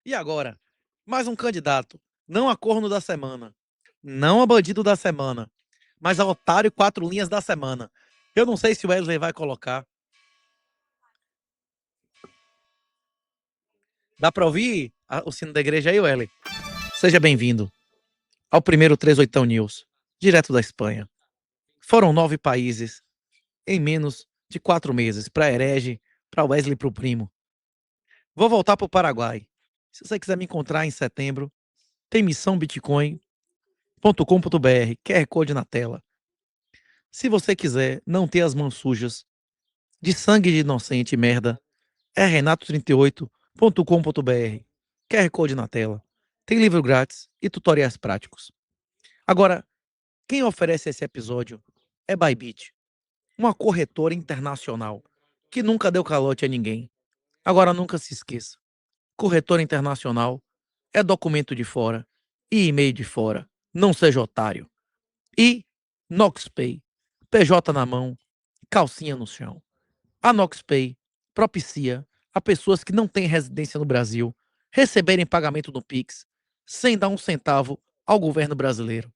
E agora? Mais um candidato. Não a corno da semana. Não a bandido da semana. Mas a otário 4 linhas da semana. Eu não sei se o Wesley vai colocar. Dá pra ouvir o sino da igreja aí, Wesley? Seja bem-vindo ao primeiro 38 News, direto da Espanha. Foram 9 países em menos de 4 meses. Pra herege, pra Wesley e pro primo. Vou voltar pro Paraguai. Se você quiser me encontrar em setembro, tem missãobitcoin.com.br, QR Code na tela. Se você quiser não ter as mãos sujas de sangue de inocente e merda, é renato38.com.br. QR Code na tela. Tem livro grátis e tutoriais práticos. Agora, quem oferece esse episódio é Bybit, uma corretora internacional que nunca deu calote a ninguém. Agora nunca se esqueça, corretora internacional é documento de fora e e-mail de fora. Não seja otário. E NoxPay, PJ na mão, calcinha no chão. A NoxPay propicia a pessoas que não têm residência no Brasil receberem pagamento no Pix sem dar um centavo ao governo brasileiro.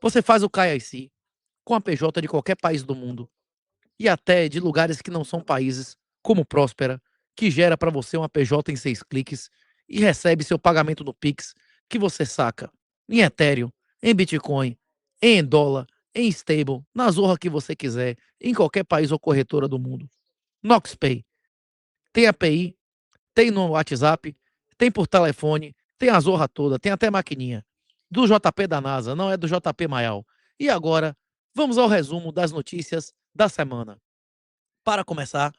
Você faz o KYC com a PJ de qualquer país do mundo e até de lugares que não são países, como Próspera, que gera para você uma PJ em 6 cliques e recebe seu pagamento no Pix, que você saca em Ethereum, em Bitcoin, em dólar, em stable, na zorra que você quiser, em qualquer país ou corretora do mundo. NoxPay. Tem API, tem no WhatsApp, tem por telefone, tem a zorra toda, tem até maquininha. Do JP da NASA, não é do JP Maial. E agora, vamos ao resumo das notícias da semana. Para começar,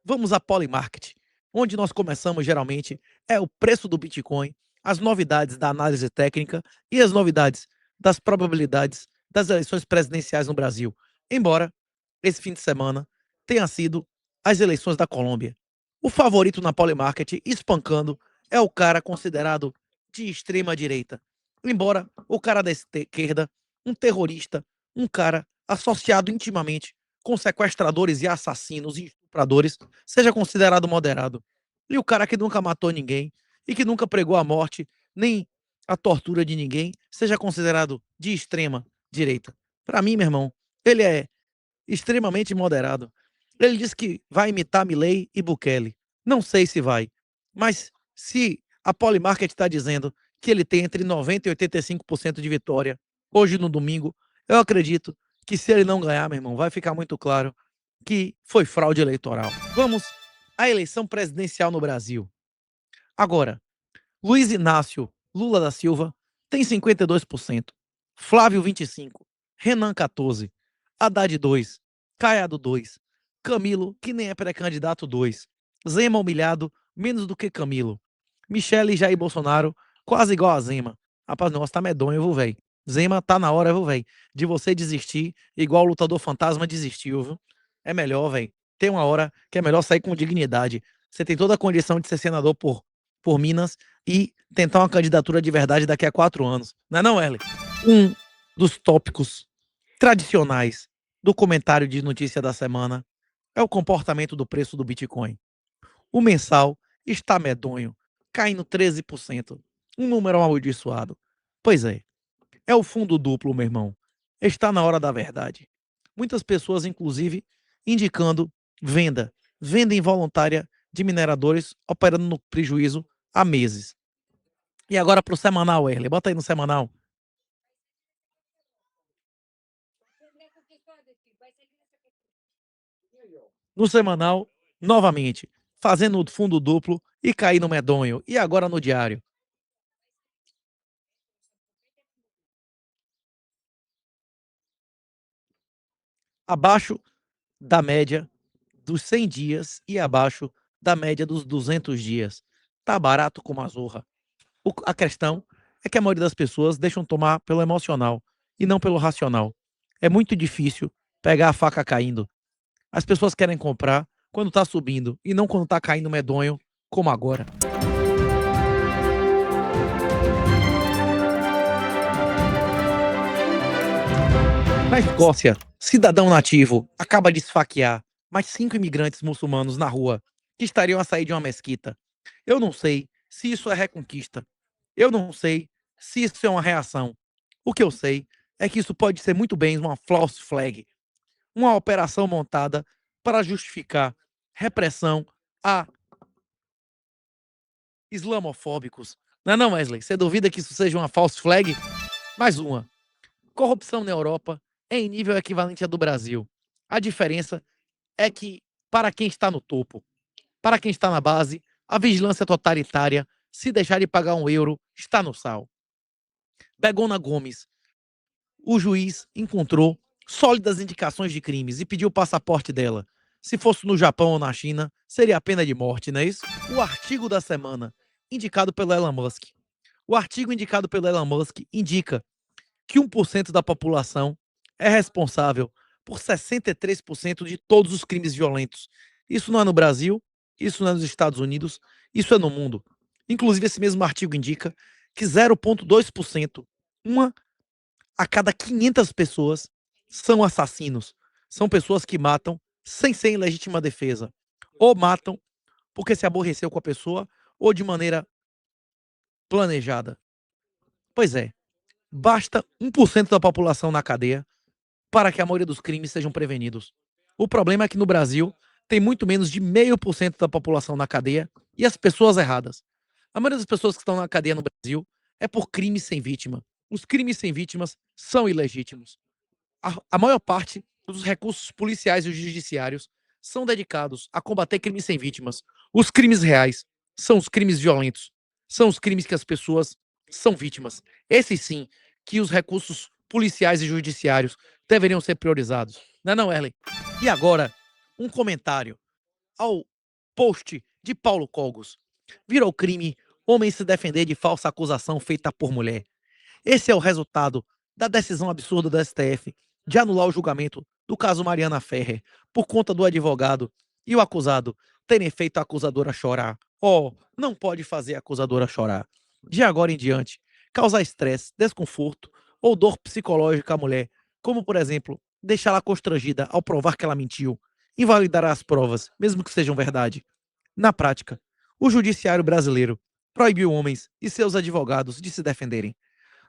vamos a Polymarket, onde nós começamos geralmente é o preço do Bitcoin, as novidades da análise técnica e as novidades das probabilidades das eleições presidenciais no Brasil. Embora esse fim de semana tenha sido as eleições da Colômbia. O favorito na Polymarket, espancando, é o cara considerado de extrema direita. Embora o cara da esquerda, um terrorista, um cara associado intimamente com sequestradores e assassinos e estupradores, seja considerado moderado. E o cara que nunca matou ninguém e que nunca pregou a morte nem a tortura de ninguém, seja considerado de extrema direita. Para mim, meu irmão, ele é extremamente moderado. Ele diz que vai imitar Milei e Bukele. Não sei se vai, mas se a Polymarket está dizendo que ele tem entre 90% e 85% de vitória hoje no domingo, eu acredito que se ele não ganhar, meu irmão, vai ficar muito claro que foi fraude eleitoral. Vamos à eleição presidencial no Brasil. Agora, Luiz Inácio Lula da Silva tem 52%, Flávio 25%, Renan 14%, Haddad 2%, Caiado 2%, Camilo, que nem é pré-candidato 2%, Zema humilhado, menos do que Camilo, Michele e Jair Bolsonaro, quase igual a Zema. Rapaz, o negócio tá medonho, viu, velho? Zema tá na hora, viu, velho? De você desistir, igual o lutador fantasma desistiu, viu? É melhor, velho. Tem uma hora que é melhor sair com dignidade. Você tem toda a condição de ser senador por Minas e tentar uma candidatura de verdade daqui a 4 anos. Não é não, Erle? Um dos tópicos tradicionais do comentário de notícia da semana é o comportamento do preço do Bitcoin. O mensal está medonho, caindo 13%. Um número amaldiçoado. Pois é o fundo duplo, meu irmão. Está na hora da verdade. Muitas pessoas, inclusive, indicando venda involuntária de mineradores operando no prejuízo há meses. E agora para o semanal, Erle. Bota aí no semanal. No semanal, novamente, fazendo o fundo duplo e cair no medonho. E agora no diário. Abaixo da média dos 100 dias e abaixo da média dos 200 dias. Tá barato como a zorra. A questão é que a maioria das pessoas deixam tomar pelo emocional e não pelo racional. É muito difícil pegar a faca caindo. As pessoas querem comprar quando tá subindo e não quando tá caindo medonho, como agora. Na Escócia, cidadão nativo acaba de esfaquear mais 5 imigrantes muçulmanos na rua que estariam a sair de uma mesquita. Eu não sei se isso é reconquista. Eu não sei se isso é uma reação. O que eu sei é que isso pode ser muito bem uma false flag, uma operação montada para justificar repressão a islamofóbicos. Não é não, Wesley? Você duvida que isso seja uma false flag? Mais uma. Corrupção na Europa é em nível equivalente à do Brasil. A diferença é que, para quem está no topo, para quem está na base, a vigilância totalitária, se deixar de pagar €1, está no sal. Begona Gomes, o juiz encontrou sólidas indicações de crimes e pediu o passaporte dela. Se fosse no Japão ou na China, seria a pena de morte, não é isso? O artigo da semana, indicado pelo Elon Musk. O artigo indicado pelo Elon Musk indica que 1% da população é responsável por 63% de todos os crimes violentos. Isso não é no Brasil, isso não é nos Estados Unidos, isso é no mundo. Inclusive, esse mesmo artigo indica que 0,2%, uma a cada 500 pessoas, são assassinos. São pessoas que matam sem ser em legítima defesa. Ou matam porque se aborreceu com a pessoa, ou de maneira planejada. Pois é, basta 1% da população na cadeia para que a maioria dos crimes sejam prevenidos. O problema é que no Brasil tem muito menos de 0,5% da população na cadeia e as pessoas erradas. A maioria das pessoas que estão na cadeia no Brasil é por crimes sem vítima. Os crimes sem vítimas são ilegítimos. A maior parte dos recursos policiais e judiciários são dedicados a combater crimes sem vítimas. Os crimes reais são os crimes violentos. São os crimes que as pessoas são vítimas. Esses sim que os recursos policiais e judiciários deveriam ser priorizados. Não é não, Erlen? E agora, um comentário ao post de Paulo Cogos. Virou crime homem se defender de falsa acusação feita por mulher. Esse é o resultado da decisão absurda do STF de anular o julgamento do caso Mariana Ferrer por conta do advogado e o acusado terem feito a acusadora chorar. Oh, não pode fazer a acusadora chorar. De agora em diante, causar estresse, desconforto ou dor psicológica à mulher, como por exemplo, deixá-la constrangida ao provar que ela mentiu, invalidará as provas, mesmo que sejam verdade. Na prática, o judiciário brasileiro proibiu homens e seus advogados de se defenderem.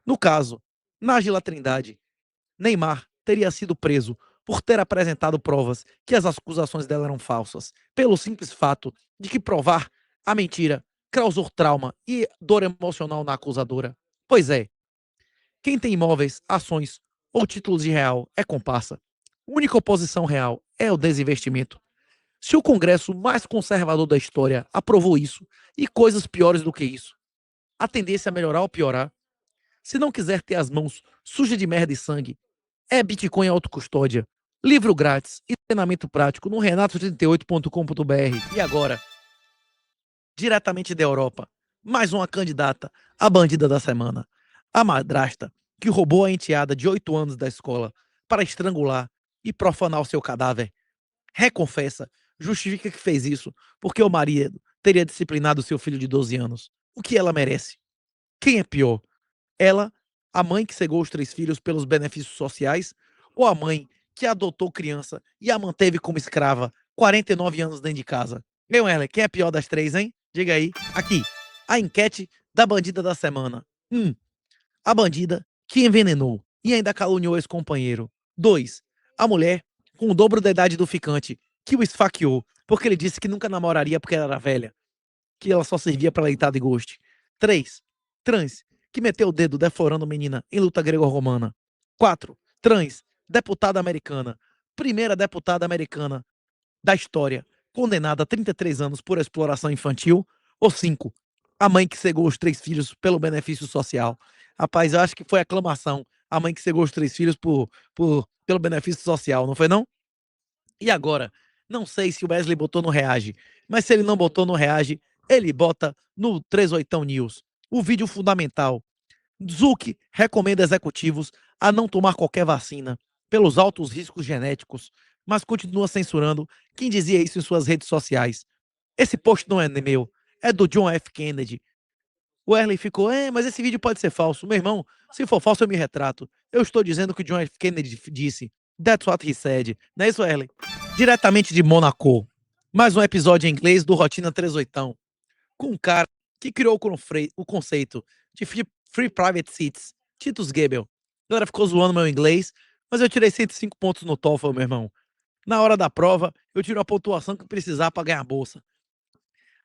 No caso, Nájila Trindade, Neymar teria sido preso por ter apresentado provas que as acusações dela eram falsas, pelo simples fato de que provar a mentira causou trauma e dor emocional na acusadora. Pois é, quem tem imóveis, ações ou títulos de real é comparsa. A única oposição real é o desinvestimento. Se o Congresso mais conservador da história aprovou isso, e coisas piores do que isso, a tendência é melhorar ou piorar. Se não quiser ter as mãos sujas de merda e sangue, é Bitcoin autocustódia, livro grátis e treinamento prático no renato38.com.br. E agora, diretamente da Europa, mais uma candidata à bandida da semana. A madrasta, que roubou a enteada de 8 anos da escola para estrangular e profanar o seu cadáver, reconfessa, justifica que fez isso porque o marido teria disciplinado seu filho de 12 anos. O que ela merece? Quem é pior? Ela, a mãe que cegou os 3 filhos pelos benefícios sociais, ou a mãe que adotou criança e a manteve como escrava 49 anos dentro de casa? Meu Erle, quem é pior das 3, hein? Diga aí. Aqui, a enquete da bandida da semana. 1. A bandida que envenenou e ainda caluniou esse companheiro. 2. A mulher com o dobro da idade do ficante que o esfaqueou porque ele disse que nunca namoraria porque ela era velha, que ela só servia para leitada e gosto. 3. Trans, que meteu o dedo deflorando menina em luta grego-romana. 4. Trans, deputada americana. Primeira deputada americana da história, condenada a 33 anos por exploração infantil. Ou 5. A mãe que cegou os 3 filhos pelo benefício social. Rapaz, eu acho que foi aclamação. A mãe que cegou os 3 filhos pelo benefício social, não foi não? E agora, não sei se o Wesley botou no Reage, mas se ele não botou no Reage, ele bota no 38 News. O vídeo fundamental. Zuc recomenda executivos a não tomar qualquer vacina pelos altos riscos genéticos, mas continua censurando quem dizia isso em suas redes sociais. Esse post não é meu, é do John F. Kennedy. O Erley ficou, mas esse vídeo pode ser falso. Meu irmão, se for falso eu me retrato. Eu estou dizendo que o John F. Kennedy disse. That's what he said. Não é isso, Erley? Diretamente de Monaco. Mais um episódio em inglês do Rotina 38. Com um cara que criou o conceito de Free Private Seats, Titus Gebel. A galera ficou zoando meu inglês, mas eu tirei 105 pontos no TOEFL, meu irmão. Na hora da prova, eu tiro a pontuação que precisar para ganhar a bolsa.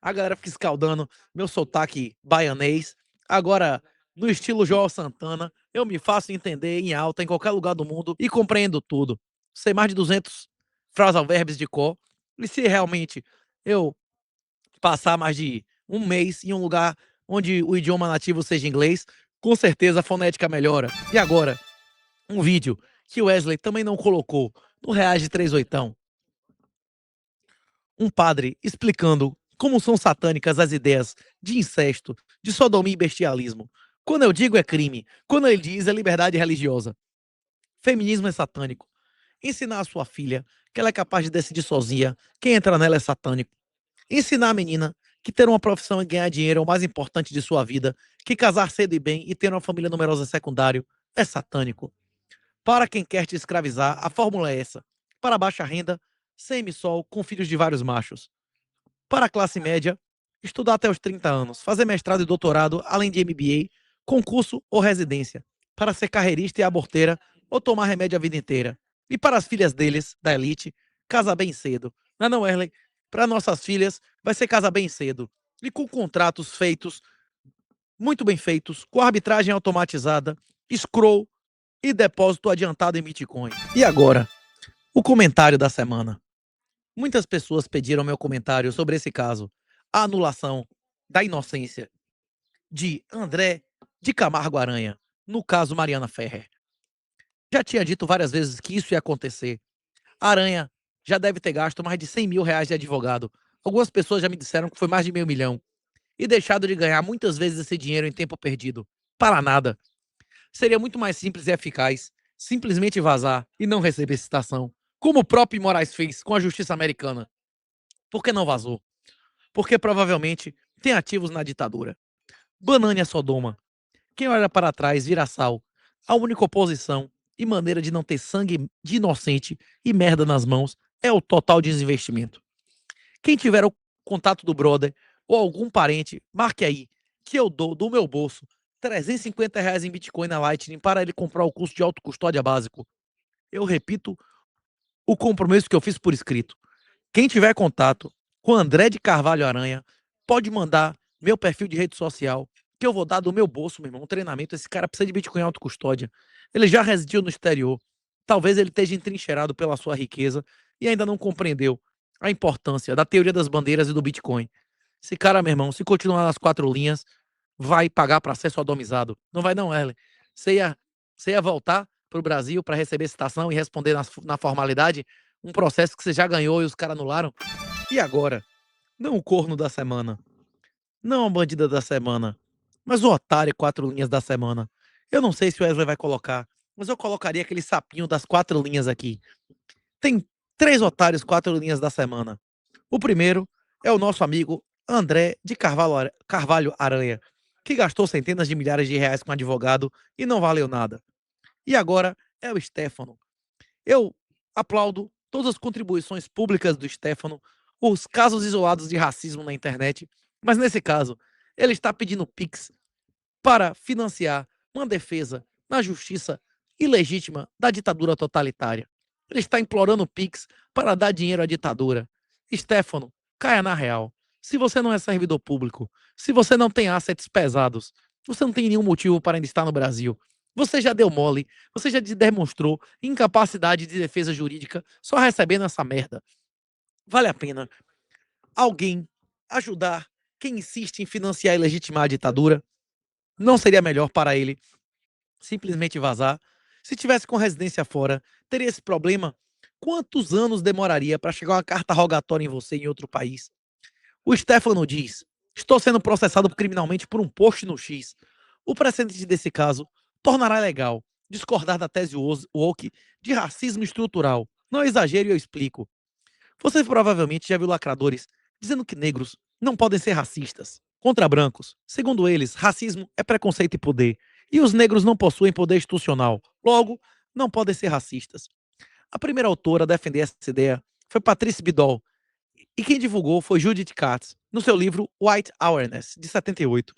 A galera fica escaldando meu sotaque baianês. Agora, no estilo João Santana, eu me faço entender em alta em qualquer lugar do mundo e compreendo tudo. Sei mais de 200 frasal-verbos de cor. E se realmente eu passar mais de um mês em um lugar onde o idioma nativo seja inglês, com certeza a fonética melhora. E agora, um vídeo que o Wesley também não colocou no Reage 38. Um padre explicando como são satânicas as ideias de incesto, de sodomia e bestialismo. Quando eu digo é crime, quando ele diz é liberdade religiosa. Feminismo é satânico. Ensinar a sua filha que ela é capaz de decidir sozinha, quem entra nela é satânico. Ensinar a menina que ter uma profissão e ganhar dinheiro é o mais importante de sua vida, que casar cedo e bem e ter uma família numerosa é secundário, é satânico. Para quem quer te escravizar, a fórmula é essa. Para baixa renda, semi-sol com filhos de vários machos. Para a classe média, estudar até os 30 anos, fazer mestrado e doutorado, além de MBA, concurso ou residência. Para ser carreirista e aborteira ou tomar remédio a vida inteira. E para as filhas deles, da elite, casar bem cedo. Não, Erley? Para nossas filhas, vai ser casar bem cedo. E com contratos feitos, muito bem feitos, com arbitragem automatizada, scroll e depósito adiantado em Bitcoin. E agora, o comentário da semana. Muitas pessoas pediram meu comentário sobre esse caso, a anulação da inocência de André de Camargo Aranha, no caso Mariana Ferrer. Já tinha dito várias vezes que isso ia acontecer. Aranha já deve ter gasto mais de 100 mil reais de advogado. Algumas pessoas já me disseram que foi mais de meio milhão. E deixado de ganhar muitas vezes esse dinheiro em tempo perdido. Para nada. Seria muito mais simples e eficaz simplesmente vazar e não receber citação, como o próprio Moraes fez com a justiça americana. Por que não vazou? Porque provavelmente tem ativos na ditadura. Banane a Sodoma. Quem olha para trás vira sal. A única oposição e maneira de não ter sangue de inocente e merda nas mãos é o total desinvestimento. Quem tiver o contato do brother ou algum parente, marque aí que eu dou do meu bolso R$ 350 em Bitcoin na Lightning para ele comprar o curso de autocustódia básico. Eu repito o compromisso que eu fiz por escrito. Quem tiver contato com André de Carvalho Aranha, pode mandar meu perfil de rede social, que eu vou dar do meu bolso, meu irmão, um treinamento. Esse cara precisa de Bitcoin autocustódia. Ele já residiu no exterior. Talvez ele esteja entrincheirado pela sua riqueza e ainda não compreendeu a importância da teoria das bandeiras e do Bitcoin. Esse cara, meu irmão, se continuar nas quatro linhas, vai pagar para ser sodomizado. Não vai não, Erlen. Você ia, você ia voltar para o Brasil para receber citação e responder na formalidade um processo que você já ganhou e os caras anularam? E agora? Não o corno da semana, não a bandida da semana, mas o otário quatro linhas da semana. Eu não sei se o Wesley vai colocar, mas eu colocaria aquele sapinho das quatro linhas aqui. Tem três otários quatro linhas da semana. O primeiro é o nosso amigo André de Carvalho Aranha, que gastou centenas de milhares de reais com advogado e não valeu nada. E agora é o Stefano. Eu aplaudo todas as contribuições públicas do Stefano, os casos isolados de racismo na internet, mas nesse caso, ele está pedindo Pix para financiar uma defesa na justiça ilegítima da ditadura totalitária. Ele está implorando Pix para dar dinheiro à ditadura. Stefano, caia na real. Se você não é servidor público, se você não tem assets pesados, você não tem nenhum motivo para ainda estar no Brasil. Você já deu mole, você já demonstrou incapacidade de defesa jurídica só recebendo essa merda. Vale a pena alguém ajudar quem insiste em financiar e legitimar a ditadura? Não seria melhor para ele simplesmente vazar? Se tivesse com residência fora, teria esse problema? Quantos anos demoraria para chegar uma carta rogatória em você em outro país? O Stefano diz: estou sendo processado criminalmente por um post no X. O precedente desse caso tornará legal discordar da tese woke de racismo estrutural. Não exagero e eu explico. Você provavelmente já viu lacradores dizendo que negros não podem ser racistas contra brancos. Segundo eles, racismo é preconceito e poder. E os negros não possuem poder institucional. Logo, não podem ser racistas. A primeira autora a defender essa ideia foi Patrice Bidol, E quem divulgou foi Judith Katz, no seu livro White Awareness, de 78.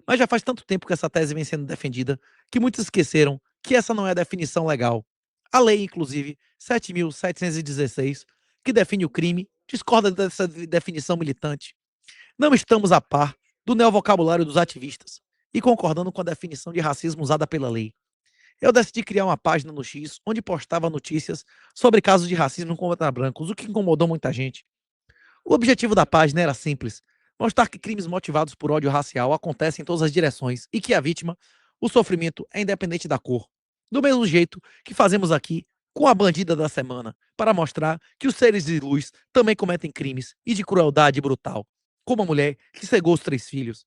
Mas já faz tanto tempo que essa tese vem sendo defendida que muitos esqueceram que essa não é a definição legal. A lei, inclusive, 7.716, que define o crime, discorda dessa definição militante. Não estamos a par do neovocabulário dos ativistas e concordando com a definição de racismo usada pela lei. Eu decidi criar uma página no X onde postava notícias sobre casos de racismo contra brancos, o que incomodou muita gente. O objetivo da página era simples: mostrar que crimes motivados por ódio racial acontecem em todas as direções e que a vítima, o sofrimento, é independente da cor. Do mesmo jeito que fazemos aqui com a bandida da semana, para mostrar que os seres de luz também cometem crimes e de crueldade brutal, como a mulher que cegou os 3 filhos.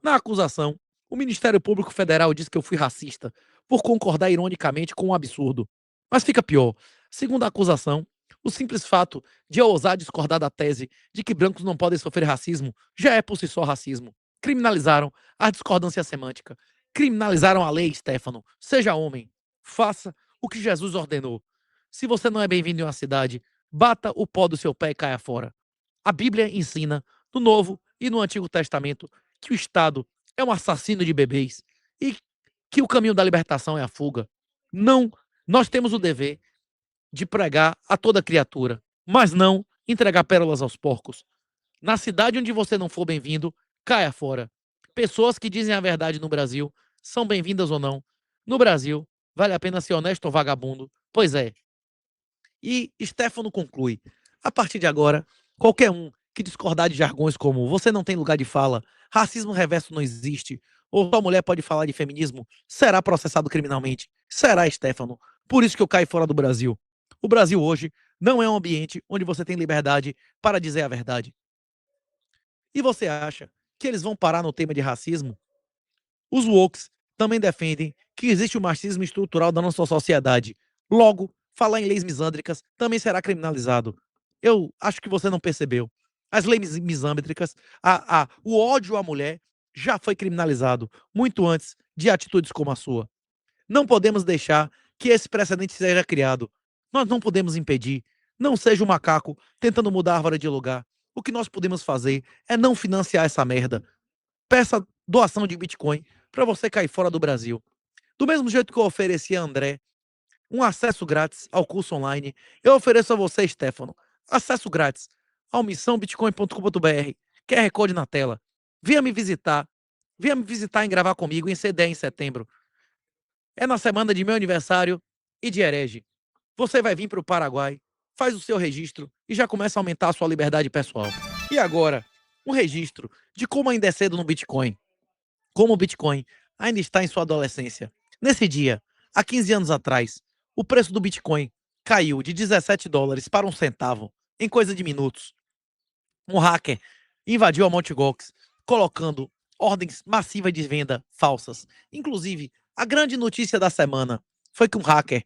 Na acusação, o Ministério Público Federal diz que eu fui racista por concordar ironicamente com um absurdo. Mas fica pior. Segundo a acusação, o simples fato de eu ousar discordar da tese de que brancos não podem sofrer racismo já é por si só racismo. Criminalizaram a discordância semântica. Criminalizaram a lei, Stefano. Seja homem. Faça o que Jesus ordenou. Se você não é bem-vindo em uma cidade, bata o pó do seu pé e caia fora. A Bíblia ensina, no Novo e no Antigo Testamento, que o Estado é um assassino de bebês e que o caminho da libertação é a fuga. Não, nós temos o dever de pregar a toda criatura, mas não entregar pérolas aos porcos. Na cidade onde você não for bem-vindo, caia fora. Pessoas que dizem a verdade no Brasil são bem-vindas ou não. No Brasil, vale a pena ser honesto ou vagabundo? Pois é. E Stefano conclui: a partir de agora, qualquer um que discordar de jargões como você não tem lugar de fala, racismo reverso não existe, ou só mulher pode falar de feminismo, será processado criminalmente. Será, Stefano. Por isso que eu caio fora do Brasil. O Brasil hoje não é um ambiente onde você tem liberdade para dizer a verdade. E você acha que eles vão parar no tema de racismo? Os wokes também defendem que existe o machismo estrutural da nossa sociedade. Logo, falar em leis misândricas também será criminalizado. Eu acho que você não percebeu. As leis misândricas, o ódio à mulher já foi criminalizado muito antes de atitudes como a sua. Não podemos deixar que esse precedente seja criado. Nós não podemos impedir. Não seja um macaco tentando mudar a árvore de lugar. O que nós podemos fazer é não financiar essa merda. Peça doação de Bitcoin para você cair fora do Brasil. Do mesmo jeito que eu ofereci a André um acesso grátis ao curso online, eu ofereço a você, Stefano, acesso grátis ao missãobitcoin.com.br, QR Code na tela. Venha me visitar. Venha me visitar e gravar comigo em CD em setembro. É na semana de meu aniversário e de herege. Você vai vir para o Paraguai, faz o seu registro e já começa a aumentar a sua liberdade pessoal. E agora, um registro de como ainda é cedo no Bitcoin. Como o Bitcoin ainda está em sua adolescência. Nesse dia, há 15 anos atrás, o preço do Bitcoin caiu de US$ 17 para 1 centavo, em coisa de minutos. Um hacker invadiu a Mt. Gox, colocando ordens massivas de venda falsas. Inclusive, a grande notícia da semana foi que um hacker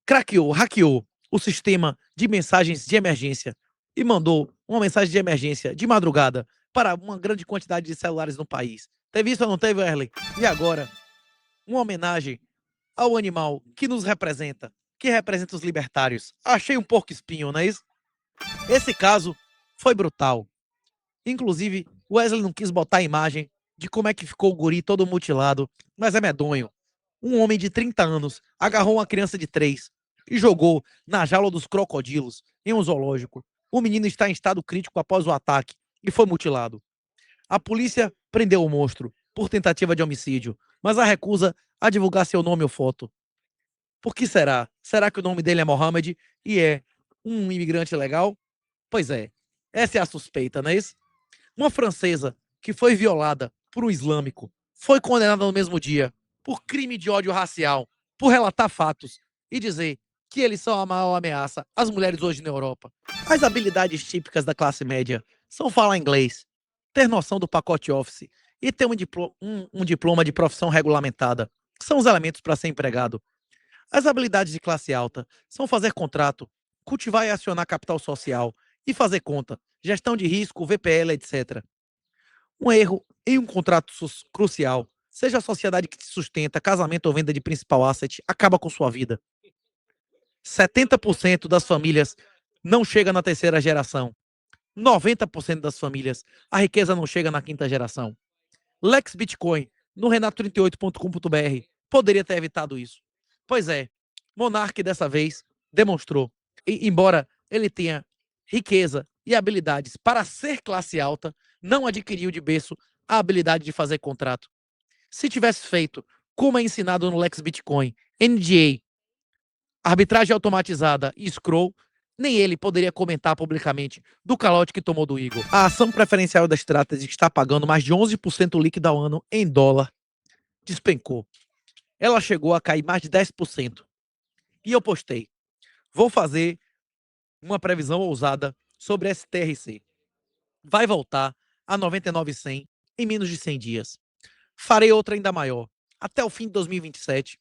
hackeou o sistema de mensagens de emergência e mandou uma mensagem de emergência de madrugada para uma grande quantidade de celulares no país. Teve isso ou não teve, Erlen? E agora, uma homenagem ao animal que nos representa, que representa os libertários. Achei um porco espinho, não é isso? Esse caso foi brutal. Inclusive, Wesley não quis botar a imagem de como é que ficou o guri todo mutilado, mas é medonho. Um homem de 30 anos agarrou uma criança de 3 e jogou na jaula dos crocodilos em um zoológico. O menino está em estado crítico após o ataque e foi mutilado. A polícia prendeu o monstro por tentativa de homicídio, mas a recusa a divulgar seu nome ou foto. Por que será? Será que o nome dele é Mohammed e é um imigrante legal? Pois é, essa é a suspeita, não é isso? Uma francesa que foi violada por um islâmico foi condenada no mesmo dia por crime de ódio racial, por relatar fatos e dizer que eles são a maior ameaça às mulheres hoje na Europa. As habilidades típicas da classe média são falar inglês, ter noção do pacote Office e ter um diploma de profissão regulamentada. São os elementos para ser empregado. As habilidades de classe alta são fazer contrato, cultivar e acionar capital social e fazer conta, gestão de risco, VPL, etc. Um erro em um contrato crucial, seja a sociedade que te sustenta, casamento ou venda de principal asset, acaba com sua vida. 70% das famílias não chega na terceira geração. 90% das famílias, a riqueza não chega na quinta geração. Lex Bitcoin, no renato38.com.br, poderia ter evitado isso. Pois é, Monark dessa vez demonstrou. E, embora ele tenha riqueza e habilidades para ser classe alta, não adquiriu de berço a habilidade de fazer contrato. Se tivesse feito, como é ensinado no Lex Bitcoin, NDA, arbitragem automatizada e scroll, nem ele poderia comentar publicamente do calote que tomou do Igor. A ação preferencial da Strategy, que está pagando mais de 11% líquido ao ano em dólar, despencou. Ela chegou a cair mais de 10%. E eu postei: vou fazer uma previsão ousada sobre STRC. Vai voltar a 99,100 em menos de 100 dias. Farei outra ainda maior. Até o fim de 2027,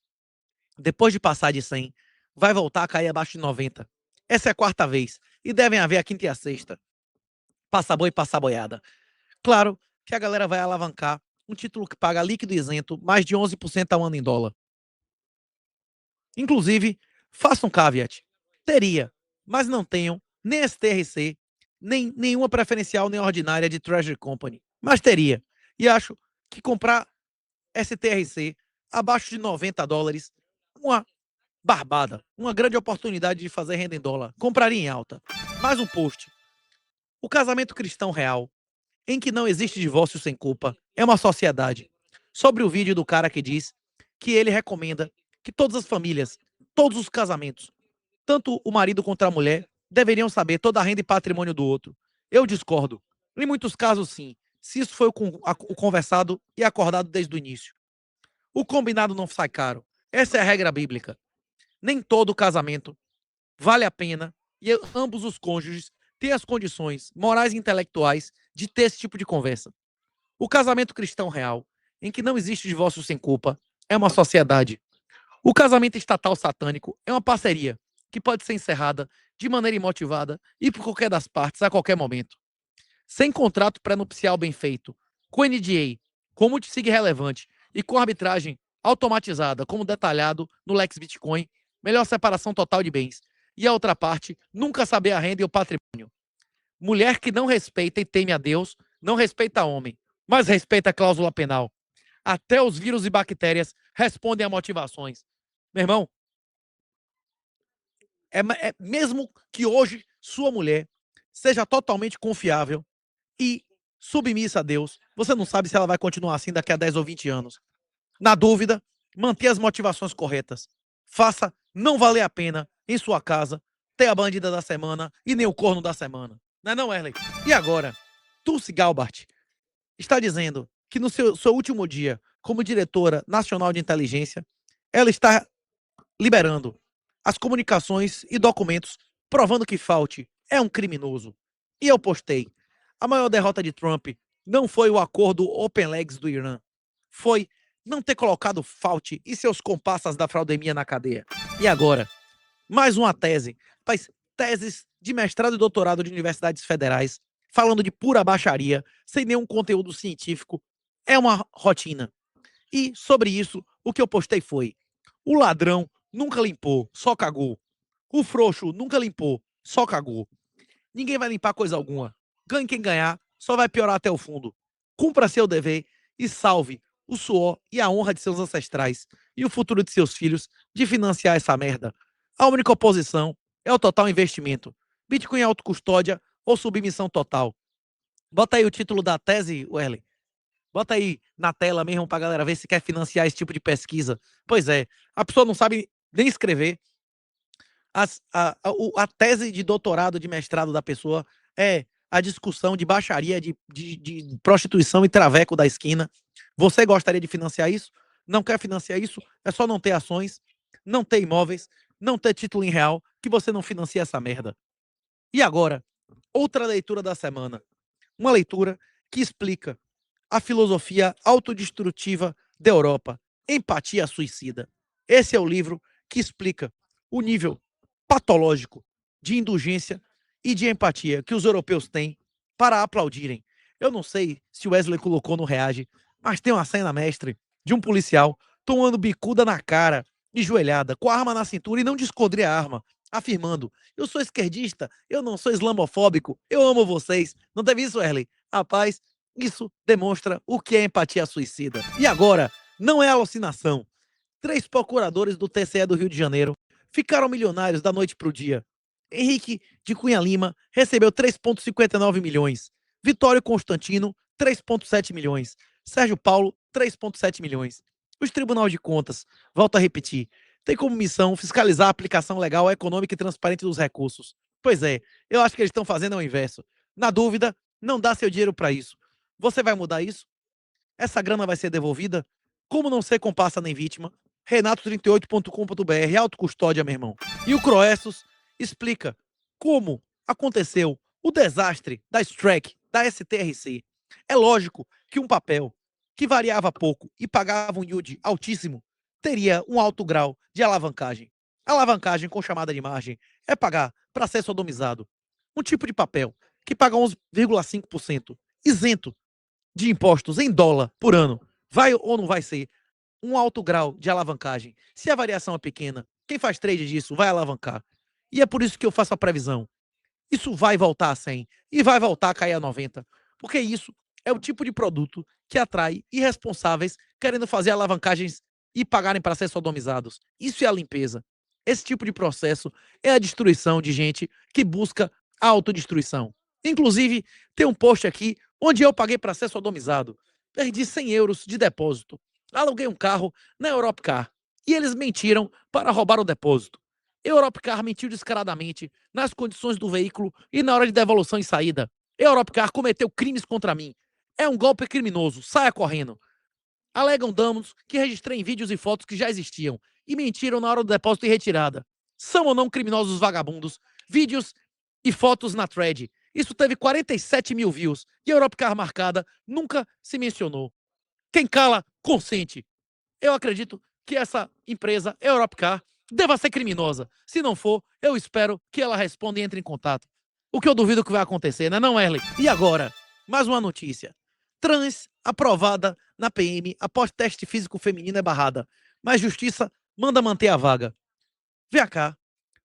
depois de passar de 100, vai voltar a cair abaixo de 90. Essa é a quarta vez. E devem haver a quinta e a sexta. Passa boi, passa boiada. Claro que a galera vai alavancar um título que paga líquido isento mais de 11% ao ano em dólar. Inclusive, faça um caveat. Teria, mas não tenham nem STRC, nem nenhuma preferencial nem ordinária de Treasury Company. Mas teria. E acho que comprar STRC abaixo de 90 dólares, uma barbada, uma grande oportunidade de fazer renda em dólar. Compraria em alta. Mais um post. O casamento cristão real, em que não existe divórcio sem culpa, é uma sociedade. Sobre o vídeo do cara que diz que ele recomenda que todas as famílias, todos os casamentos, tanto o marido quanto a mulher, deveriam saber toda a renda e patrimônio do outro. Eu discordo. Em muitos casos, sim, se isso foi o conversado e acordado desde o início. O combinado não sai caro. Essa é a regra bíblica. Nem todo casamento vale a pena e ambos os cônjuges têm as condições morais e intelectuais de ter esse tipo de conversa. O casamento cristão real, em que não existe divórcio sem culpa, é uma sociedade. O casamento estatal satânico é uma parceria que pode ser encerrada de maneira imotivada e por qualquer das partes a qualquer momento. Sem contrato pré-nupcial bem feito, com NDA, com multisig relevante e com arbitragem automatizada, como detalhado no Lex Bitcoin, melhor separação total de bens. E a outra parte, nunca saber a renda e o patrimônio. Mulher que não respeita e teme a Deus, não respeita homem, mas respeita a cláusula penal. Até os vírus e bactérias respondem a motivações. Meu irmão, mesmo que hoje sua mulher seja totalmente confiável e submissa a Deus, você não sabe se ela vai continuar assim daqui a 10 ou 20 anos. Na dúvida, mantenha as motivações corretas. Faça não valer a pena em sua casa ter a bandida da semana e nem o corno da semana. Não é não, Erley? E agora, Tulsi Gabbard está dizendo que no seu último dia como diretora nacional de inteligência, ela está liberando as comunicações e documentos provando que Fauci é um criminoso. E eu postei: a maior derrota de Trump não foi o acordo Open Legs do Irã, foi não ter colocado Fauci e seus comparsas da fraudemia na cadeia. E agora, mais uma tese. Faz teses de mestrado e doutorado de universidades federais, falando de pura baixaria, sem nenhum conteúdo científico. É uma rotina. E sobre isso, o que eu postei foi: o ladrão nunca limpou, só cagou. O frouxo nunca limpou, só cagou. Ninguém vai limpar coisa alguma. Ganhe quem ganhar, só vai piorar até o fundo. Cumpra seu dever e salve o suor e a honra de seus ancestrais e o futuro de seus filhos de financiar essa merda. A única oposição é o total investimento. Bitcoin é autocustódia ou submissão total. Bota aí o título da tese, Werley. Bota aí na tela mesmo pra galera ver se quer financiar esse tipo de pesquisa. Pois é, a pessoa não sabe nem escrever. A tese de doutorado, de mestrado da pessoa é a discussão de baixaria, de prostituição e traveco da esquina. Você gostaria de financiar isso? Não quer financiar isso? É só não ter ações, não ter imóveis, não ter título em real, que você não financia essa merda. E agora, outra leitura da semana. Uma leitura que explica a filosofia autodestrutiva da Europa, Empatia Suicida. Esse é o livro que explica o nível patológico de indulgência e de empatia que os europeus têm para aplaudirem. Eu não sei se o Wesley colocou no Reage, mas tem uma cena mestre de um policial tomando bicuda na cara e joelhada, com a arma na cintura e não de escondrir a arma. afirmando: eu sou esquerdista, eu não sou islamofóbico, eu amo vocês. Não teve isso, Erley? Rapaz, isso demonstra o que é empatia suicida. E agora, não é alucinação. 3 procuradores do TCE do Rio de Janeiro ficaram milionários da noite para o dia. Henrique de Cunha Lima recebeu 3,59 milhões. Vitório Constantino, 3,7 milhões. Sérgio Paulo, 3,7 milhões. Os tribunais de contas, volto a repetir, tem como missão fiscalizar a aplicação legal, econômica e transparente dos recursos. Pois é, eu acho que eles estão fazendo o inverso. Na dúvida, não dá seu dinheiro para isso. Você vai mudar isso? Essa grana vai ser devolvida? Como não ser comparsa nem vítima? Renato38.com.br, autocustódia, meu irmão. E o Croessos explica como aconteceu o desastre da Strack, da STRC. É lógico que um papel que variava pouco e pagava um yield altíssimo teria um alto grau de alavancagem. Alavancagem com chamada de margem é pagar para ser sodomizado. Um tipo de papel que paga 11,5% isento de impostos em dólar por ano, vai ou não vai ser um alto grau de alavancagem? Se a variação é pequena, quem faz trade disso vai alavancar. E é por isso que eu faço a previsão. Isso vai voltar a 100 e vai voltar a cair a 90, porque isso é o tipo de produto que atrai irresponsáveis querendo fazer alavancagens e pagarem para ser sodomizados. Isso é a limpeza. Esse tipo de processo é a destruição de gente que busca a autodestruição. Inclusive, tem um post aqui onde eu paguei para ser sodomizado. Perdi 100 euros de depósito. Aluguei um carro na Europcar e eles mentiram para roubar o depósito. Europcar mentiu descaradamente nas condições do veículo e na hora de devolução e saída. Europcar cometeu crimes contra mim. É um golpe criminoso. Saia correndo. Alegam danos que registrei em vídeos e fotos que já existiam e mentiram na hora do depósito e retirada. São ou não criminosos vagabundos? Vídeos e fotos na thread. Isso teve 47 mil views e a Europcar marcada nunca se mencionou. Quem cala, consente. Eu acredito que essa empresa, Europcar, deva ser criminosa. Se não for, eu espero que ela responda e entre em contato. O que eu duvido que vai acontecer, né, não, Erlen? E agora, mais uma notícia. Trans aprovada na PM após teste físico feminino é barrada, mas justiça manda manter a vaga. Vem cá,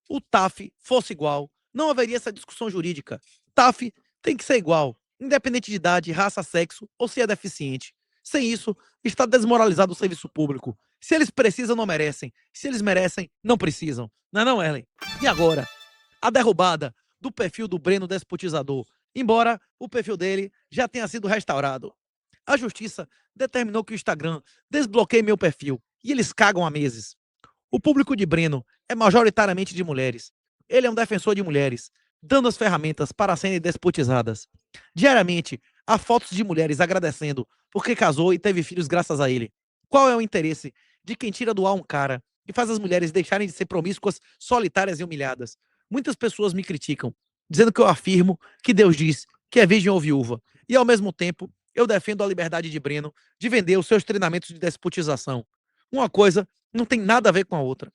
o TAF fosse igual, não haveria essa discussão jurídica. TAF tem que ser igual, independente de idade, raça, sexo ou se é deficiente. Sem isso, está desmoralizado o serviço público. Se eles precisam, não merecem. Se eles merecem, não precisam. Não é não, Ellen? E agora? A derrubada do perfil do Breno Despotizador, embora o perfil dele já tenha sido restaurado. A justiça determinou que o Instagram desbloqueie meu perfil e eles cagam há meses. O público de Breno é majoritariamente de mulheres. Ele é um defensor de mulheres, dando as ferramentas para serem despotizadas. Diariamente, há fotos de mulheres agradecendo porque casou e teve filhos graças a ele. Qual é o interesse de quem tira do ar um cara e faz as mulheres deixarem de ser promíscuas, solitárias e humilhadas? Muitas pessoas me criticam, dizendo que eu afirmo que Deus diz que é virgem ou viúva. E ao mesmo tempo, eu defendo a liberdade de Breno de vender os seus treinamentos de despotização. Uma coisa não tem nada a ver com a outra.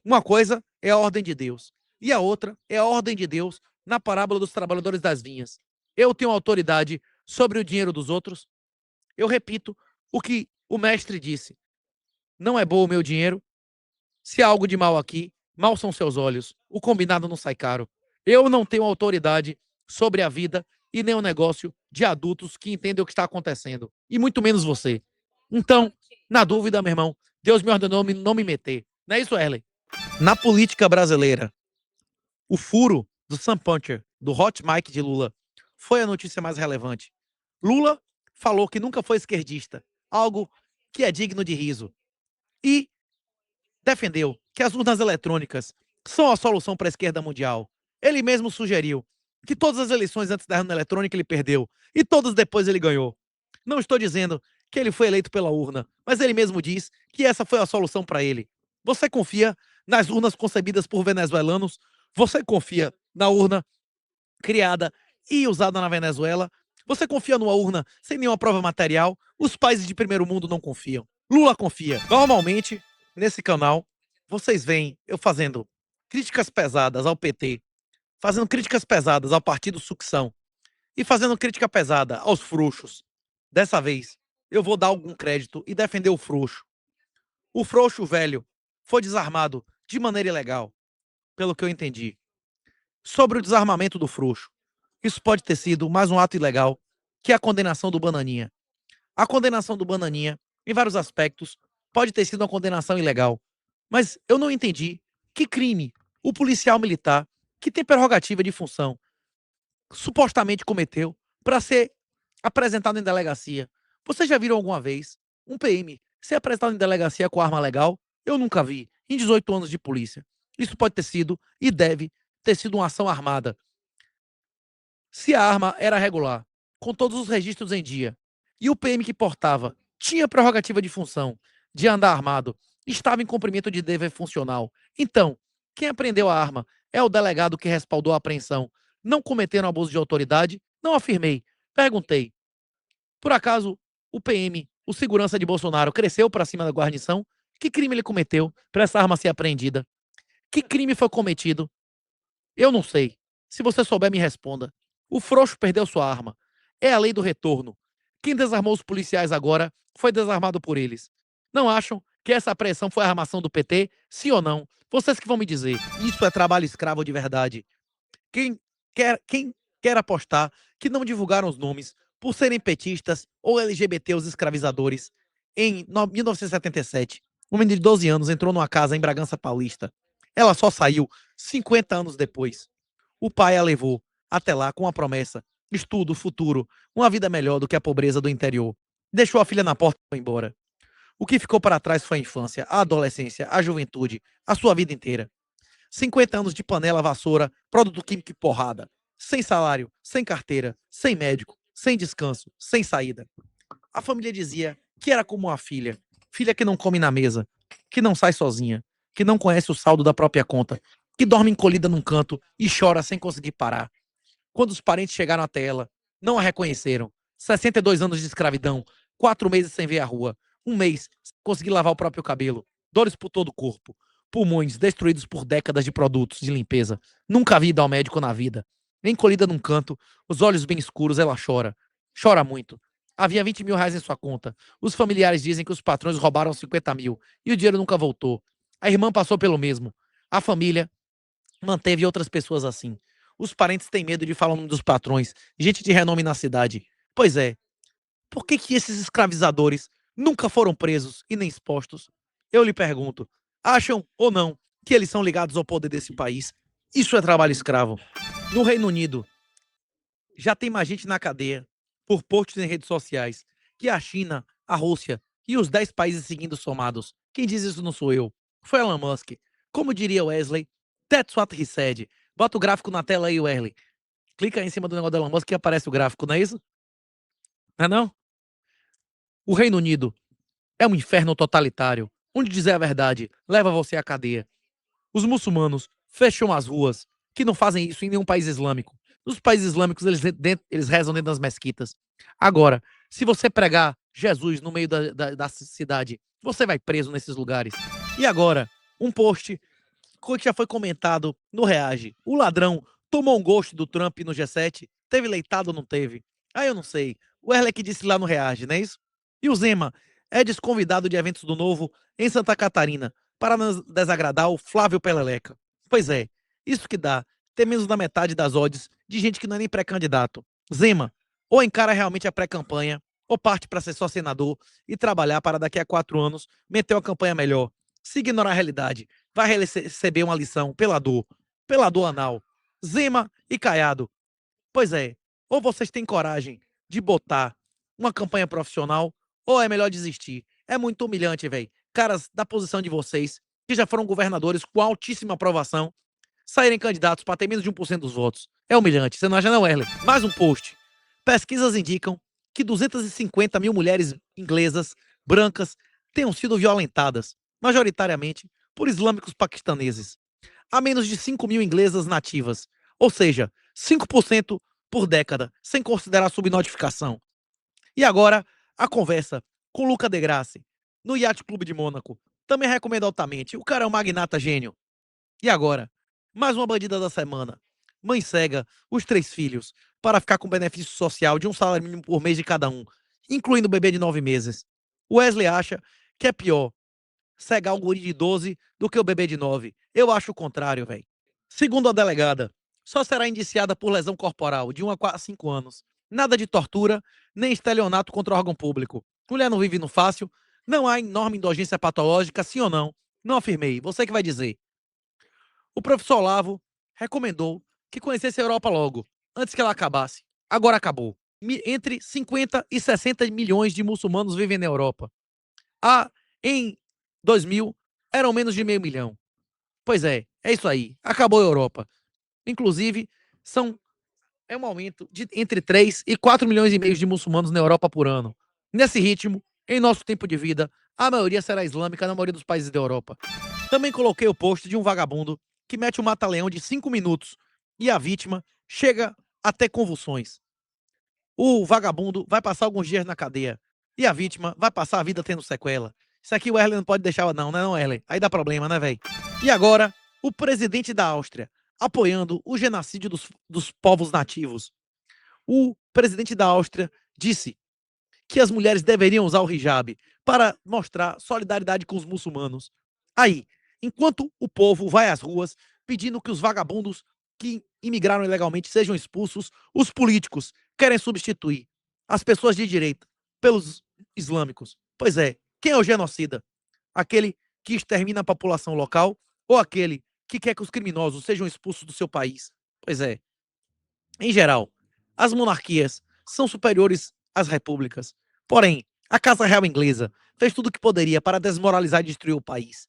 Uma coisa é a ordem de Deus e a outra é a ordem de Deus na parábola dos trabalhadores das vinhas. Eu tenho autoridade sobre o dinheiro dos outros. Eu repito o que o mestre disse. Não é bom o meu dinheiro. Se há algo de mal aqui, mal são seus olhos. O combinado não sai caro. Eu não tenho autoridade sobre a vida e nem o negócio de adultos que entendem o que está acontecendo. E muito menos você. Então, na dúvida, meu irmão, Deus me ordenou não me meter. Não é isso, Erlen? Na política brasileira, o furo do Sam Puncher, do Hot Mic de Lula, foi a notícia mais relevante. Lula falou que nunca foi esquerdista, algo que é digno de riso. E defendeu que as urnas eletrônicas são a solução para a esquerda mundial. Ele mesmo sugeriu que todas as eleições antes da urna eletrônica ele perdeu e todas depois ele ganhou. Não estou dizendo que ele foi eleito pela urna, mas ele mesmo diz que essa foi a solução para ele. Você confia nas urnas concebidas por venezuelanos? Você confia na urna criada e usada na Venezuela? Você confia numa urna sem nenhuma prova material? Os países de primeiro mundo não confiam. Lula confia. Normalmente, nesse canal, vocês veem eu fazendo críticas pesadas ao PT, fazendo críticas pesadas ao partido Sucção e fazendo crítica pesada aos frouxos. Dessa vez, eu vou dar algum crédito e defender o frouxo. O frouxo velho foi desarmado de maneira ilegal. pelo que eu entendi. Sobre o desarmamento do frouxo, isso pode ter sido mais um ato ilegal que a condenação do Bananinha. A condenação do Bananinha, em vários aspectos, pode ter sido uma condenação ilegal. Mas eu não entendi que crime o policial militar, que tem prerrogativa de função, supostamente cometeu para ser apresentado em delegacia. Vocês já viram alguma vez um PM ser apresentado em delegacia com arma legal? Eu nunca vi, em 18 anos de polícia. Isso pode ter sido e deve ter sido uma ação armada. Se a arma era regular, com todos os registros em dia, e o PM que portava tinha prerrogativa de função de andar armado, estava em cumprimento de dever funcional. Então, quem apreendeu a arma é o delegado que respaldou a apreensão. Não cometeram abuso de autoridade? Não afirmei. Perguntei. Por acaso o PM, o segurança de Bolsonaro, cresceu para cima da guarnição? Que crime ele cometeu para essa arma ser apreendida? Que crime foi cometido? Eu não sei. Se você souber, me responda. O frouxo perdeu sua arma. É a lei do retorno. Quem desarmou os policiais agora foi desarmado por eles. Não acham que essa apreensão foi a armação do PT? Sim ou não? Vocês que vão me dizer. Isso é trabalho escravo de verdade. Quem quer apostar que não divulgaram os nomes por serem petistas ou LGBT os escravizadores? Em 1977, um menino de 12 anos entrou numa casa em Bragança Paulista. Ela só saiu 50 anos depois. O pai a levou até lá com a promessa: estudo, futuro, uma vida melhor do que a pobreza do interior. Deixou a filha na porta e foi embora. O que ficou para trás foi a infância, a adolescência, a juventude, a sua vida inteira. 50 anos de panela, vassoura, produto químico e porrada. Sem salário, sem carteira, sem médico, sem descanso, sem saída. A família dizia que era como uma filha. Filha que não come na mesa, que não sai sozinha, que não conhece o saldo da própria conta, que dorme encolhida num canto e chora sem conseguir parar. Quando os parentes chegaram até ela, não a reconheceram. 62 anos de escravidão, 4 meses sem ver a rua, um mês sem conseguir lavar o próprio cabelo, dores por todo o corpo, pulmões destruídos por décadas de produtos de limpeza. Nunca vi ir ao médico na vida. Encolhida num canto, os olhos bem escuros, ela chora. Chora muito. Havia 20 mil reais em sua conta. Os familiares dizem que os patrões roubaram 50 mil e o dinheiro nunca voltou. A irmã passou pelo mesmo. A família manteve outras pessoas assim. Os parentes têm medo de falar o nome dos patrões, gente de renome na cidade. Pois é, por que que esses escravizadores nunca foram presos e nem expostos? Eu lhe pergunto, acham ou não que eles são ligados ao poder desse país? Isso é trabalho escravo. No Reino Unido, já tem mais gente na cadeia por posts em redes sociais que a China, a Rússia e os 10 países seguindo somados. Quem diz isso não sou eu. Foi Elon Musk. Como diria Wesley, that's what he said. Bota o gráfico na tela aí, Wesley. Clica aí em cima do negócio do Elon Musk que aparece o gráfico, não é isso? Não é não? O Reino Unido é um inferno totalitário, onde dizer a verdade leva você à cadeia. Os muçulmanos fecham as ruas, que não fazem isso em nenhum país islâmico. Nos países islâmicos, eles rezam dentro das mesquitas. Agora, se você pregar Jesus no meio da cidade, você vai preso nesses lugares. E agora, um post que já foi comentado no Reage. O ladrão tomou um gosto do Trump no G7? Teve leitado ou não teve? Ah, eu não sei. O Erle que disse lá no Reage, não é isso? E o Zema é desconvidado de eventos do Novo em Santa Catarina para não desagradar o Flávio Peleleca. Pois é, isso que dá ter menos da metade das odds de gente que não é nem pré-candidato. Zema, ou encara realmente a pré-campanha, ou parte para ser só senador e trabalhar para daqui a 4 anos meter uma campanha melhor. Se ignorar a realidade, vai receber uma lição pela dor anal. Zema e Caiado. Pois é, ou vocês têm coragem de botar uma campanha profissional, ou é melhor desistir. É muito humilhante, velho. Caras da posição de vocês, que já foram governadores com altíssima aprovação, saírem candidatos para ter menos de 1% dos votos. É humilhante. Você não acha não, Erle? Mais um post. Pesquisas indicam que 250 mil mulheres inglesas, brancas, tenham sido violentadas, majoritariamente por islâmicos paquistaneses. Há menos de 5 mil inglesas nativas, ou seja, 5% por década, sem considerar a subnotificação. E agora, a conversa com Luca De Grassi, no Yacht Clube de Mônaco. Também recomendo altamente. O cara é um magnata gênio. E agora? Mais uma bandida da semana. Mãe cega, os 3 filhos, para ficar com benefício social de um salário mínimo por mês de cada um, incluindo o bebê de 9 meses. Wesley acha que é pior cegar um guri de 12 do que o bebê de 9. Eu acho o contrário, velho. Segundo a delegada, só será indiciada por lesão corporal de 1 a 5 anos. Nada de tortura, nem estelionato contra órgão público. Mulher não vive no fácil, não há enorme indulgência patológica, sim ou não? Não afirmei, você que vai dizer. O professor Olavo recomendou que conhecesse a Europa logo, antes que ela acabasse. Agora acabou. Entre 50 e 60 milhões de muçulmanos vivem na Europa. Em 2000, eram menos de meio milhão. Pois é isso aí. Acabou a Europa. Inclusive, são é um aumento de entre 3 e 4 milhões e meio de muçulmanos na Europa por ano. Nesse ritmo, em nosso tempo de vida, a maioria será islâmica na maioria dos países da Europa. Também coloquei o post de um vagabundo que mete um mata-leão de 5 minutos e a vítima chega a ter convulsões. O vagabundo vai passar alguns dias na cadeia e a vítima vai passar a vida tendo sequela. Isso aqui o Erlen não pode deixar, não, né, não, Erlen? Aí dá problema, né, velho? E agora, o presidente da Áustria apoiando o genocídio dos povos nativos. O presidente da Áustria disse que as mulheres deveriam usar o hijab para mostrar solidariedade com os muçulmanos. Aí, enquanto o povo vai às ruas pedindo que os vagabundos que imigraram ilegalmente sejam expulsos, os políticos querem substituir as pessoas de direita pelos islâmicos. Pois é, quem é o genocida? Aquele que extermina a população local ou aquele que quer que os criminosos sejam expulsos do seu país? Pois é. Em geral, as monarquias são superiores às repúblicas. Porém, a Casa Real Inglesa fez tudo o que poderia para desmoralizar e destruir o país.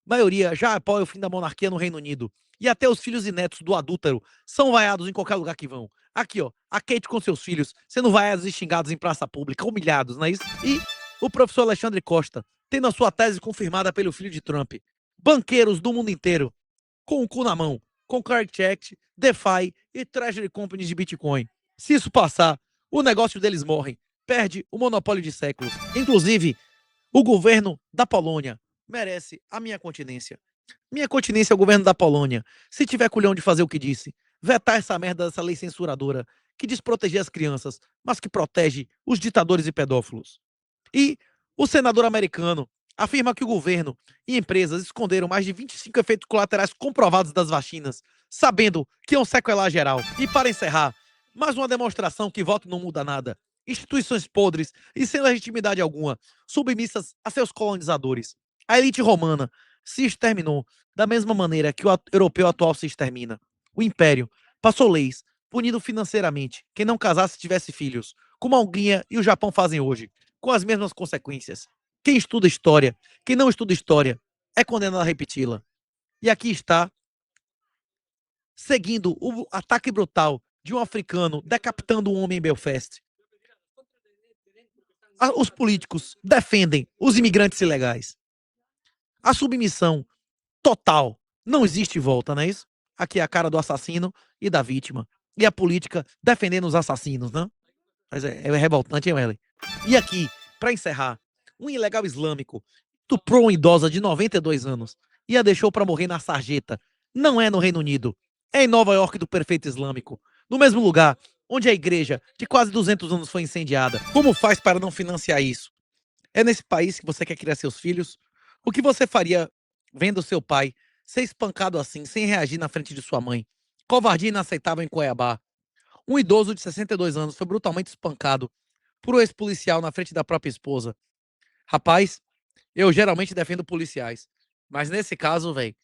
A maioria já apoia o fim da monarquia no Reino Unido. E até os filhos e netos do adúltero são vaiados em qualquer lugar que vão. Aqui, ó, a Kate com seus filhos sendo vaiados e xingados em praça pública, humilhados, não é isso? E o professor Alexandre Costa, tendo a sua tese confirmada pelo filho de Trump. Banqueiros do mundo inteiro com o cu na mão, com CardCheck, DeFi e Treasury Companies de Bitcoin. Se isso passar, o negócio deles morre, perde o monopólio de séculos. Inclusive, o governo da Polônia merece a minha continência. Minha continência é o governo da Polônia. Se tiver culhão de fazer o que disse, vetar essa merda dessa lei censuradora que diz proteger as crianças, mas que protege os ditadores e pedófilos. E o senador americano afirma que o governo e empresas esconderam mais de 25 efeitos colaterais comprovados das vacinas, sabendo que iam sequelar geral. E para encerrar, mais uma demonstração que voto não muda nada. Instituições podres e sem legitimidade alguma, submissas a seus colonizadores. A elite romana se exterminou da mesma maneira que o europeu atual se extermina. O império passou leis punindo financeiramente quem não casasse e tivesse filhos, como a Hungria e o Japão fazem hoje, com as mesmas consequências. Quem estuda história, quem não estuda história, é condenado a repeti-la. E aqui está, seguindo o ataque brutal de um africano decapitando um homem em Belfast. Os políticos defendem os imigrantes ilegais. A submissão total. Não existe volta, não é isso? Aqui é a cara do assassino e da vítima. E a política defendendo os assassinos, né? Mas é revoltante, hein, Wesley? E aqui, para encerrar, um ilegal islâmico estuprou uma idosa de 92 anos e a deixou para morrer na sarjeta. Não é no Reino Unido, é em Nova York do perfeito islâmico, no mesmo lugar onde a igreja de quase 200 anos foi incendiada. Como faz para não financiar isso? É nesse país que você quer criar seus filhos? O que você faria vendo seu pai ser espancado assim, sem reagir na frente de sua mãe? Covardia inaceitável em Cuiabá. Um idoso de 62 anos foi brutalmente espancado por um ex-policial na frente da própria esposa. Rapaz, eu geralmente defendo policiais, mas nesse caso, velho,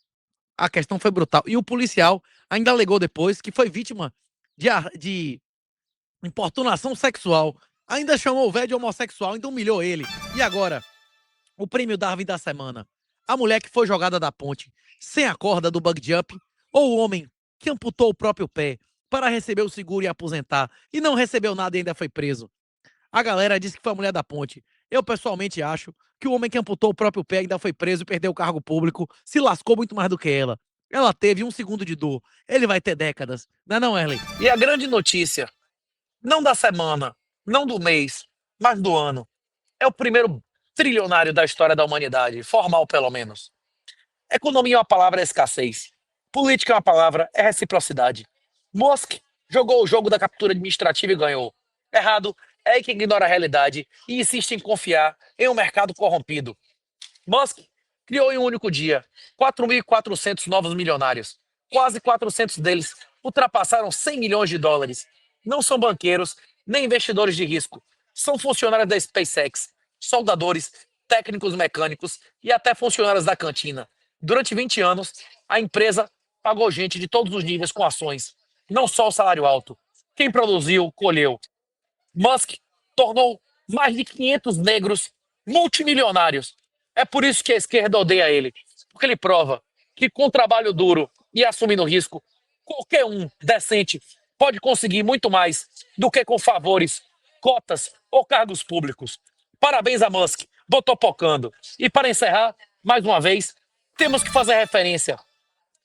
a questão foi brutal. E o policial ainda alegou depois que foi vítima de importunação sexual. Ainda chamou o velho de homossexual, ainda humilhou ele. E agora, o prêmio Darwin da semana. A mulher que foi jogada da ponte sem a corda do bug jump ou o homem que amputou o próprio pé para receber o seguro e aposentar e não recebeu nada e ainda foi preso. A galera disse que foi a mulher da ponte. Eu pessoalmente acho que o homem que amputou o próprio pé ainda foi preso e perdeu o cargo público, se lascou muito mais do que ela. Ela teve 1 segundo de dor. Ele vai ter décadas. Não é não, Erlen? E a grande notícia, não da semana, não do mês, mas do ano. É o primeiro trilionário da história da humanidade, formal pelo menos. Economia é uma palavra, é escassez. Política é uma palavra, é reciprocidade. Musk jogou o jogo da captura administrativa e ganhou. Errado é quem ignora a realidade e insiste em confiar em um mercado corrompido. Musk criou em um único dia 4.400 novos milionários. Quase 400 deles ultrapassaram 100 milhões de dólares. Não são banqueiros nem investidores de risco. São funcionários da SpaceX, soldadores, técnicos mecânicos e até funcionários da cantina. Durante 20 anos, a empresa pagou gente de todos os níveis com ações, não só o salário alto. Quem produziu, colheu. Musk tornou mais de 500 negros multimilionários. É por isso que a esquerda odeia ele, porque ele prova que com trabalho duro e assumindo risco, qualquer um decente pode conseguir muito mais do que com favores, cotas ou cargos públicos. Parabéns a Musk, botou pocando. E para encerrar, mais uma vez, temos que fazer referência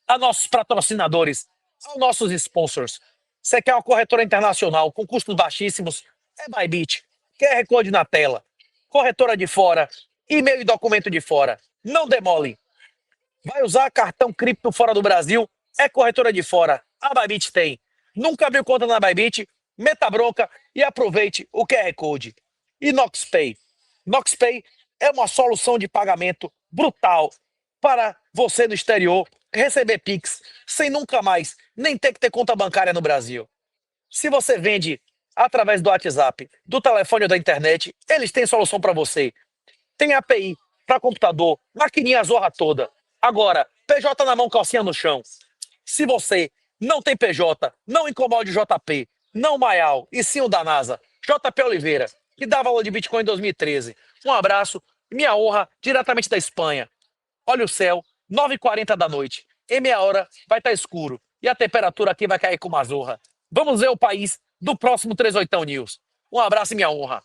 a nossos patrocinadores, aos nossos sponsors. Você quer uma corretora internacional com custos baixíssimos? É Bybit. QR Code na tela. Corretora de fora. E-mail e documento de fora. Não demole. Vai usar cartão cripto fora do Brasil? É corretora de fora. A Bybit tem. Nunca abriu conta na Bybit? Meta bronca e aproveite o QR Code. E NoxPay. NoxPay é uma solução de pagamento brutal para você no exterior receber Pix sem nunca mais nem ter que ter conta bancária no Brasil. Se você vende através do WhatsApp, do telefone ou da internet, eles têm solução para você. Tem API para computador, maquininha zorra toda. Agora, PJ na mão, calcinha no chão. Se você não tem PJ, não incomode o JP, não o Maial, e sim o da NASA, JP Oliveira, que dá valor de Bitcoin em 2013. Um abraço, minha honra, diretamente da Espanha. Olha o céu, 9h40 da noite. Em meia hora vai estar escuro. E a temperatura aqui vai cair com uma zorra. Vamos ver o país do próximo 38 News. Um abraço e minha honra.